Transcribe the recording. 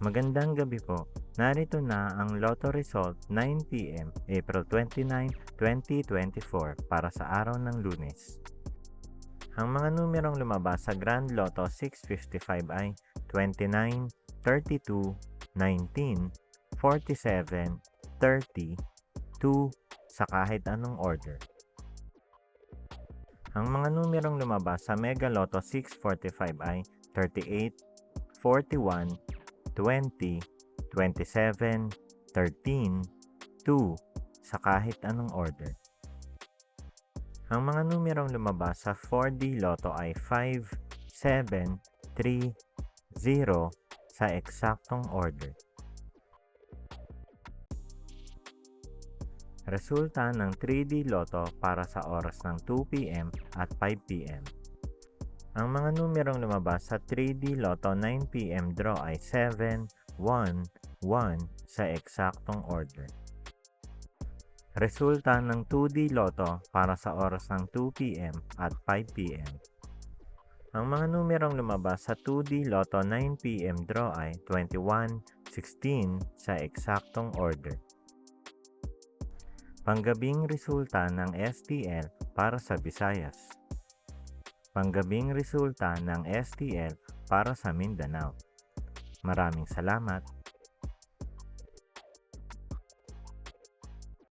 Magandang gabi po. Narito na ang Lotto Result 9 p.m. April 29, 2024 para sa araw ng Lunes. Ang mga numerong lumabas sa Grand Lotto 655 ay 29, 32, 19, 47, 30, 2 sa kahit anong order. Ang mga numerong lumabas sa Mega Lotto 645 ay 38, 41, 20, 27, 13, 2 sa kahit anong order. Ang mga numerong lumabas sa 4D Lotto ay 5, 7, 3, 0 sa eksaktong order. Resulta ng 3D Lotto para sa oras ng 2 p.m. at 5 p.m. Ang mga numerong lumabas sa 3D Lotto 9 p.m. draw ay 7, 1, 1 sa eksaktong order. Resulta ng 2D Lotto para sa oras ng 2 p.m. at 5 p.m. Ang mga numerong lumabas sa 2D Lotto 9 p.m. draw ay 21, 16 sa eksaktong order. Panggabing resulta ng STL para sa Visayas. Panggabing resulta ng STL para sa Mindanao. Maraming salamat.